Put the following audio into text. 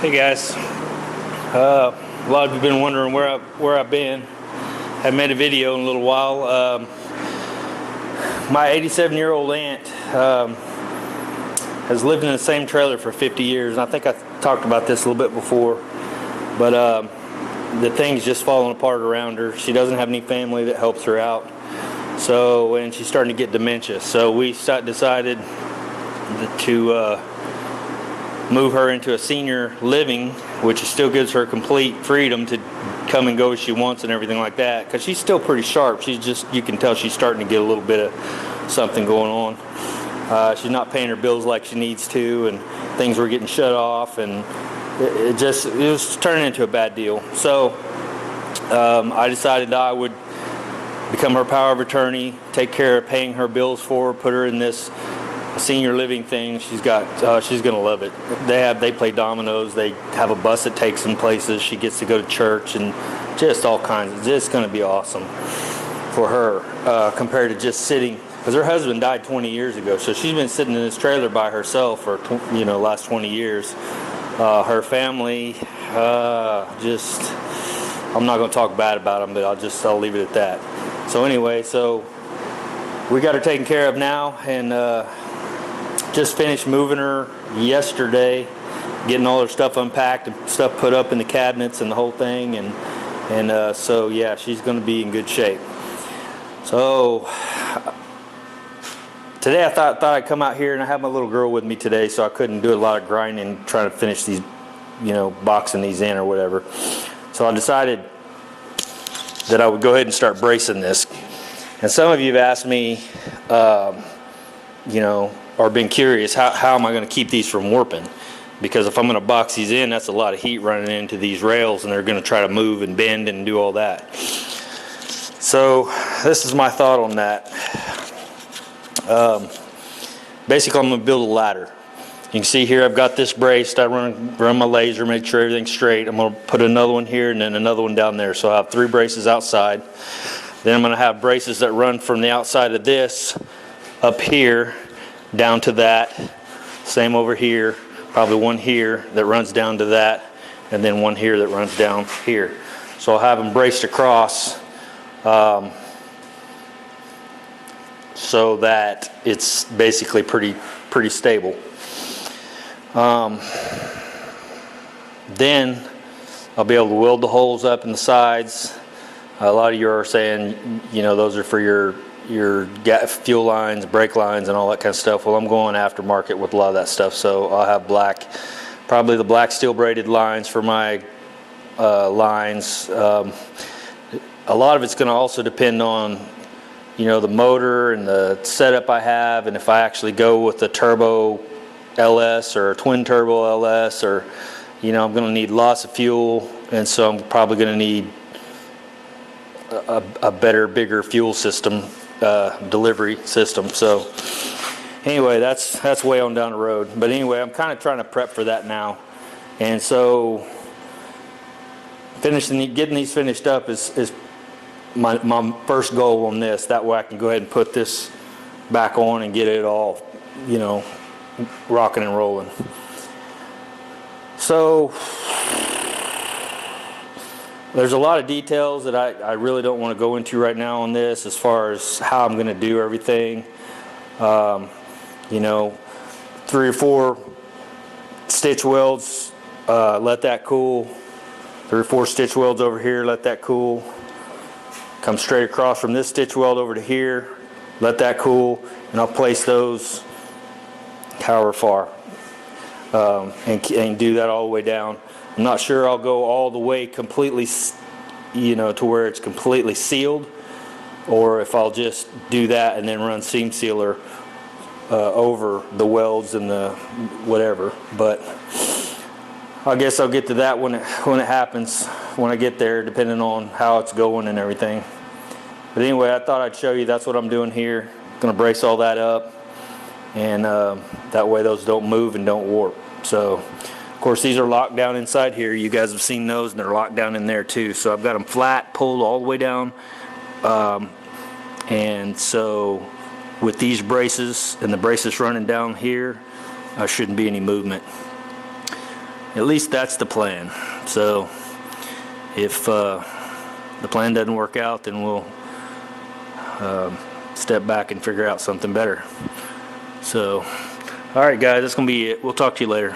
Hey guys, a lot of you have been wondering where I've been. Haven't made a video in a little while. My 87-year-old aunt has lived in the same trailer for 50 years, and I think I talked about this a little bit before, but the thing's just falling apart around her. She doesn't have any family that helps her out, and she's starting to get dementia. So we decided to move her into a senior living, which still gives her complete freedom to come and go as she wants and everything like that, because she's still pretty sharp. You can tell she's starting to get a little bit of something going on. She's not paying her bills like she needs to, and things were getting shut off, and it was turning into a bad deal. So I decided I would become her power of attorney, take care of paying her bills for her, put her in this senior living thing. She's gonna love it. They play dominoes. They have a bus that takes them places. She gets to go to church and just all kinds. It's just gonna be awesome for her compared to just sitting, because her husband died 20 years ago. So she's been sitting in this trailer by herself for last 20 years. Her family, I'm not gonna talk bad about them, but I'll leave it at that. So anyway, we got her taken care of now, and just finished moving her yesterday, getting all her stuff unpacked and stuff put up in the cabinets and the whole thing, and so yeah, she's going to be in good shape. So today I thought I'd come out here, and I have my little girl with me today, so I couldn't do a lot of grinding trying to finish these, boxing these in or whatever. So I decided that I would go ahead and start bracing this. And some of you have asked me, or been curious, how am I going to keep these from warping? Because if I'm going to box these in, that's a lot of heat running into these rails, and they're going to try to move and bend and do all that. So this is my thought on that. Basically, I'm going to build a ladder. You can see here I've got this braced. I run my laser, make sure everything's straight. I'm going to put another one here and then another one down there. So I have 3 braces outside. Then I'm going to have braces that run from the outside of this up here down to that. Same over here. Probably one here that runs down to that, and then one here that runs down here. So I'll have them braced across so that it's basically pretty stable. Then I'll be able to weld the holes up in the sides. A lot of you are saying, those are for your fuel lines, brake lines, and all that kind of stuff. Well, I'm going aftermarket with a lot of that stuff, so I'll have probably the black steel braided lines for my lines. A lot of it's going to also depend on, the motor and the setup I have, and if I actually go with the turbo LS or twin turbo LS, or I'm going to need lots of fuel, and so I'm probably going to need a better, bigger fuel system, delivery system. So anyway, that's way on down the road. But anyway, I'm kind of trying to prep for that now, and so getting these finished up is my first goal on this. That way I can go ahead and put this back on and get it all, rocking and rolling. So there's a lot of details that I really don't want to go into right now on this, as far as how I'm going to do everything. 3 or 4 stitch welds, let that cool. 3 or 4 stitch welds over here, let that cool. Come straight across from this stitch weld over to here, let that cool, and I'll place those however far, and do that all the way down. I'm not sure I'll go all the way completely, to where it's completely sealed, or if I'll just do that and then run seam sealer over the welds and the whatever. But I guess I'll get to that when it happens, when I get there, depending on how it's going and everything. But anyway, I thought I'd show you that's what I'm doing here. I'm going to brace all that up, and that way those don't move and don't warp. So of course, these are locked down inside here. You guys have seen those, and they're locked down in there too. So I've got them flat, pulled all the way down. And so with these braces and the braces running down here, shouldn't be any movement. at least that's the plan. So if the plan doesn't work out, then we'll step back and figure out something better. So, all right, guys, that's gonna be it. We'll talk to you later.